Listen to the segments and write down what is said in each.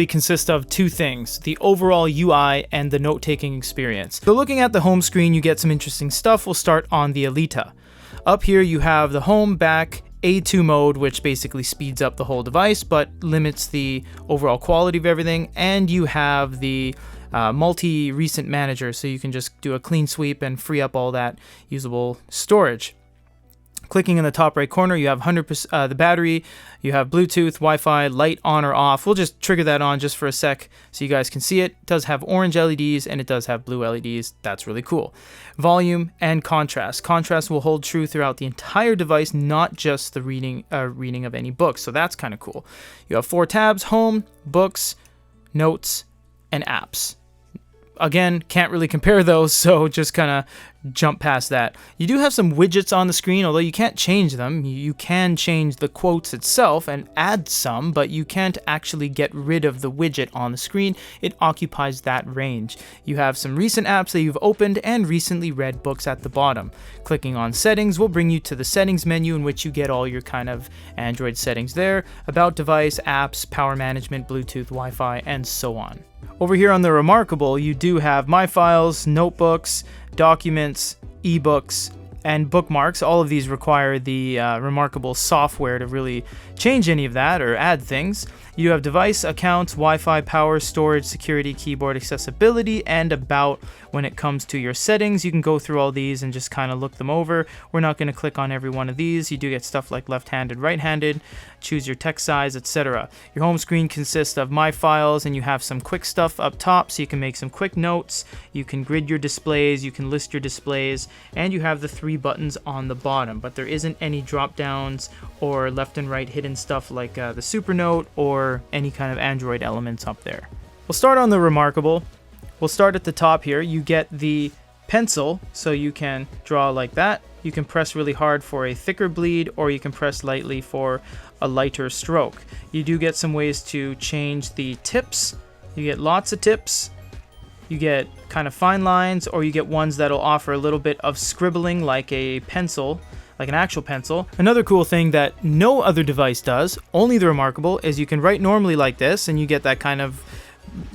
Consist of two things: the overall UI and the note-taking experience. So looking at the home screen, you get some interesting stuff. We'll start on the Alita. Up here you have the home, back, A2 mode, which basically speeds up the whole device but limits the overall quality of everything, and you have the multi-recent manager, so you can just do a clean sweep and free up all that usable storage. Clicking in the top right corner, you have 100% the battery, you have Bluetooth, Wi-Fi, light on or off. We'll just trigger that on just for a sec so you guys can see it. It does have orange LEDs and it does have blue LEDs. That's really cool. Volume and contrast. Contrast will hold true throughout the entire device, not just the reading of any books. So that's kind of cool. You have 4 tabs: home, books, notes, and apps. Again, can't really compare those, so just kind of jump past that. You do have some widgets on the screen, although you can't change them. You can change the quotes itself and add some, but you can't actually get rid of the widget on the screen. It occupies that range. You have some recent apps that you've opened and recently read books at the bottom. Clicking on settings will bring you to the settings menu, in which you get all your kind of Android settings there: about device, apps, power management, Bluetooth, Wi-Fi, and so on. Over here on the Remarkable, you do have My Files, Notebooks, Documents, eBooks, and Bookmarks. All of these require the Remarkable software to really change any of that or add things. You have Device, Accounts, Wi-Fi, Power, Storage, Security, Keyboard, Accessibility, and About. When it comes to your settings, you can go through all these and just kind of look them over. We're not going to click on every one of these. You do get stuff like left-handed, right-handed, choose your text size, etc. Your home screen consists of My Files, and you have some quick stuff up top, so you can make some quick notes. You can grid your displays, you can list your displays, and you have the 3 buttons on the bottom, but there isn't any drop-downs or left and right hidden stuff like the Supernote or any kind of Android elements up there. We'll start on the Remarkable. We'll start at the top here. You get the pencil, so you can draw like that. You can press really hard for a thicker bleed, or you can press lightly for a lighter stroke. You do get some ways to change the tips. You get lots of tips. You get kind of fine lines, or you get ones that'll offer a little bit of scribbling like a pencil, like an actual pencil. Another cool thing that no other device does, only the Remarkable, is you can write normally like this and you get that kind of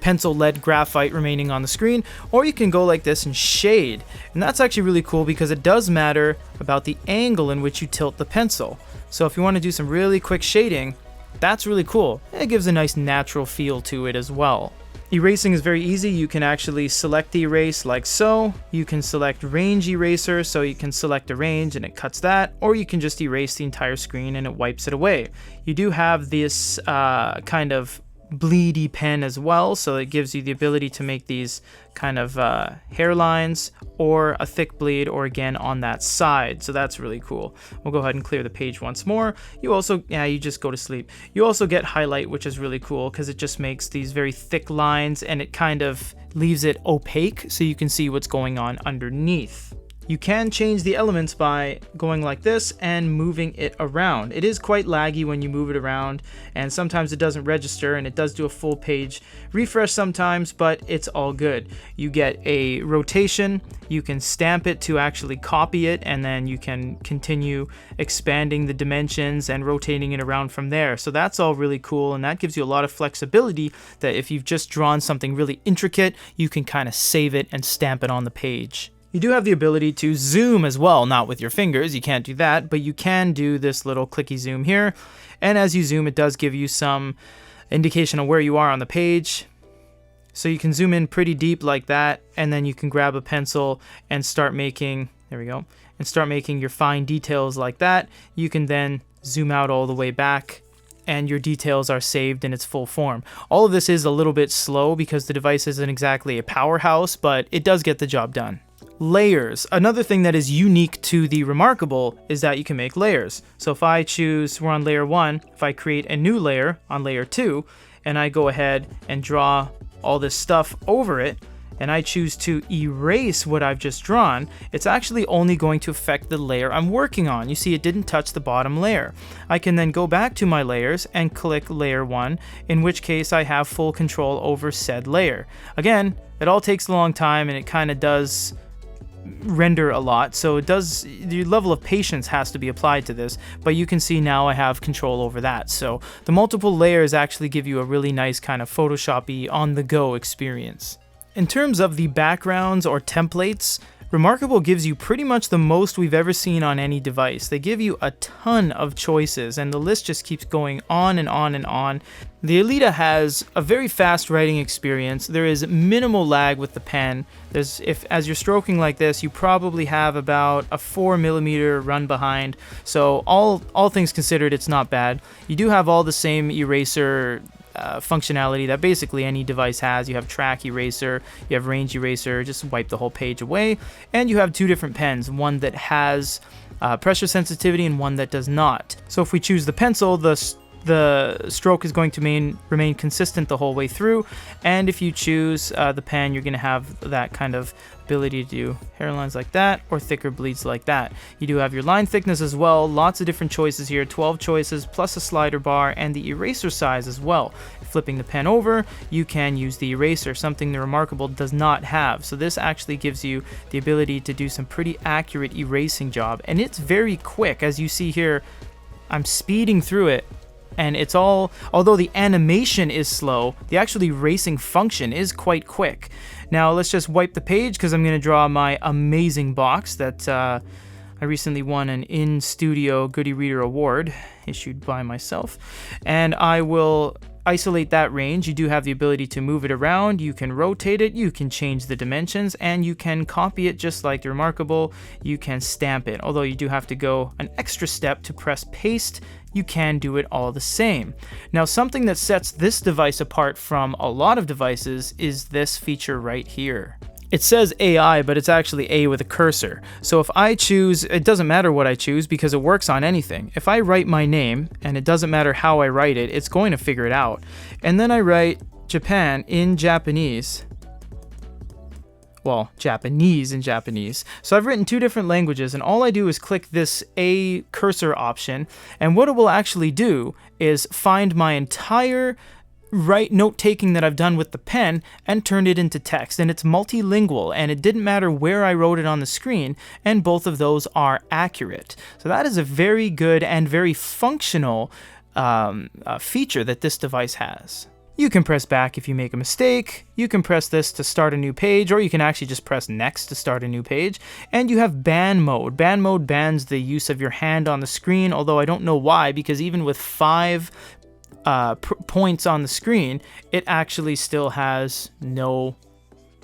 pencil lead graphite remaining on the screen, or you can go like this and shade. And that's actually really cool because it does matter about the angle in which you tilt the pencil. So if you want to do some really quick shading, that's really cool. It gives a nice natural feel to it as well. Erasing is very easy. You can actually select the erase like so. You can select range eraser, so you can select a range and it cuts that, or you can just erase the entire screen and it wipes it away. You do have this kind of bleedy pen as well, so it gives you the ability to make these kind of hairlines or a thick bleed, or again on that side, so that's really cool. We'll go ahead and clear the page once more. You also, you just go to sleep. You also get highlight, which is really cool because it just makes these very thick lines and it kind of leaves it opaque so you can see what's going on underneath. You can change the elements by going like this and moving it around. It is quite laggy when you move it around, and sometimes it doesn't register, and it does do a full page refresh sometimes, but it's all good. You get a rotation, you can stamp it to actually copy it, and then you can continue expanding the dimensions and rotating it around from there. So that's all really cool, and that gives you a lot of flexibility that if you've just drawn something really intricate, you can kind of save it and stamp it on the page. You do have the ability to zoom as well, not with your fingers, you can't do that, but you can do this little clicky zoom here. And as you zoom, it does give you some indication of where you are on the page. So you can zoom in pretty deep like that, and then you can grab a pencil and start making, there we go, and start making your fine details like that. You can then zoom out all the way back, and your details are saved in its full form. All of this is a little bit slow because the device isn't exactly a powerhouse, but it does get the job done. Layers. Another thing that is unique to the Remarkable is that you can make layers. So if I choose, we're on layer 1, if I create a new layer on layer 2, and I go ahead and draw all this stuff over it, and I choose to erase what I've just drawn, it's actually only going to affect the layer I'm working on. You see, it didn't touch the bottom layer. I can then go back to my layers and click layer 1, in which case I have full control over said layer. Again, it all takes a long time and it kind of does render a lot, so it does, the level of patience has to be applied to this, but you can see now I have control over that. So the multiple layers actually give you a really nice kind of Photoshop-y on-the-go experience. In terms of the backgrounds or templates, Remarkable gives you pretty much the most we've ever seen on any device. They give you a ton of choices, and the list just keeps going on and on and on. The Alita has a very fast writing experience. There is minimal lag with the pen. As you're stroking like this, you probably have about a 4mm run behind. So all things considered, it's not bad. You do have all the same eraser functionality that basically any device has. You have track eraser, you have range eraser, just wipe the whole page away, and you have two different pens, one that has pressure sensitivity and one that does not. So if we choose the pencil, the stroke is going to remain consistent the whole way through, and if you choose the pen, you're going to have that kind of ability to do hairlines like that or thicker bleeds like that. You do have your line thickness as well, lots of different choices here, 12 choices plus a slider bar, and the eraser size as well. Flipping the pen over, you can use the eraser, something the Remarkable does not have. So this actually gives you the ability to do some pretty accurate erasing job, and it's very quick. As you see here, I'm speeding through it, and it's all, although the animation is slow, the actual erasing function is quite quick. Now let's just wipe the page because I'm going to draw my amazing box that I recently won an in-studio Goody Reader Award issued by myself, and I will isolate that range. You do have the ability to move it around, you can rotate it, you can change the dimensions, and you can copy it just like the Remarkable. You can stamp it, although you do have to go an extra step to press paste. You can do it all the same. Now, something that sets this device apart from a lot of devices is this feature right here. It says AI, but it's actually A with a cursor. So if I choose, it doesn't matter what I choose because it works on anything. If I write my name, and it doesn't matter how I write it, it's going to figure it out. And then I write Japan in Japanese. Well, Japanese in Japanese. So I've written two different languages, and all I do is click this A cursor option, and what it will actually do is find my entire note-taking that I've done with the pen and turn it into text, and it's multilingual, and it didn't matter where I wrote it on the screen, and both of those are accurate. So that is a very good and very functional feature that this device has. You can press back if you make a mistake, you can press this to start a new page, or you can actually just press next to start a new page, and you have ban mode. Ban mode bans the use of your hand on the screen, although I don't know why, because even with 5 points on the screen, it actually still has no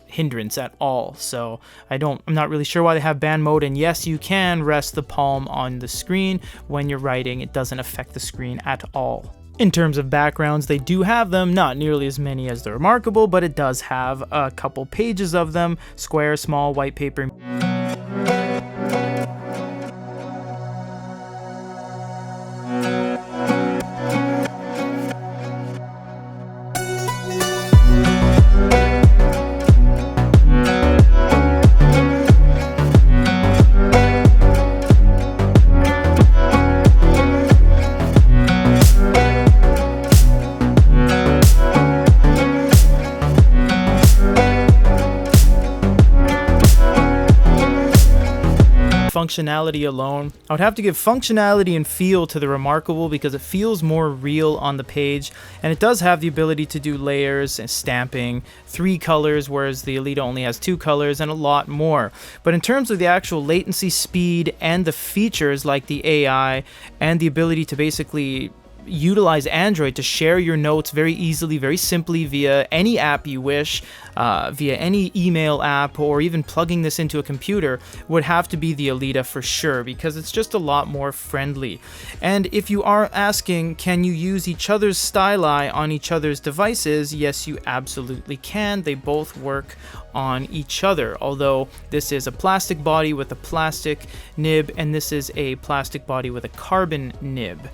hindrance at all. So I'm not really sure why they have ban mode, and yes, you can rest the palm on the screen when you're writing. It doesn't affect the screen at all. In terms of backgrounds, they do have them, not nearly as many as the Remarkable, but it does have a couple pages of them, square, small, white paper. Functionality alone, I would have to give functionality and feel to the Remarkable because it feels more real on the page, and it does have the ability to do layers and stamping, 3 colors, whereas the Alita only has 2 colors, and a lot more. But in terms of the actual latency, speed, and the features like the AI and the ability to basically utilize Android to share your notes very easily, very simply via any app you wish, via any email app, or even plugging this into a computer, would have to be the Alita for sure, because it's just a lot more friendly. And if you are asking, can you use each other's styli on each other's devices? Yes, you absolutely can. They both work on each other, although this is a plastic body with a plastic nib, and this is a plastic body with a carbon nib.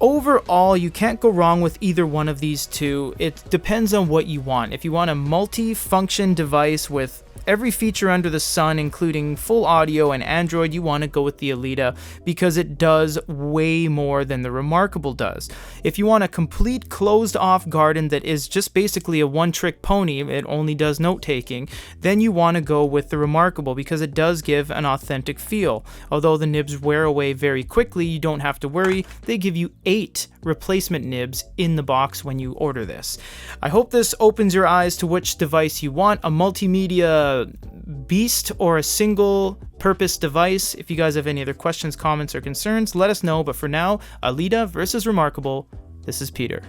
Overall, you can't go wrong with either one of these two. It depends on what you want. If you want a multi-function device with every feature under the sun, including full audio and Android, you want to go with the Alita because it does way more than the Remarkable does. If you want a complete closed-off garden that is just basically a one-trick pony, it only does note-taking, then you want to go with the Remarkable because it does give an authentic feel. Although the nibs wear away very quickly, you don't have to worry. They give you 8 replacement nibs in the box when you order this. I hope this opens your eyes to which device you want, a multimedia beast or a single purpose device. If you guys have any other questions, comments, or concerns, let us know. But for now, Alita versus Remarkable, this is Peter.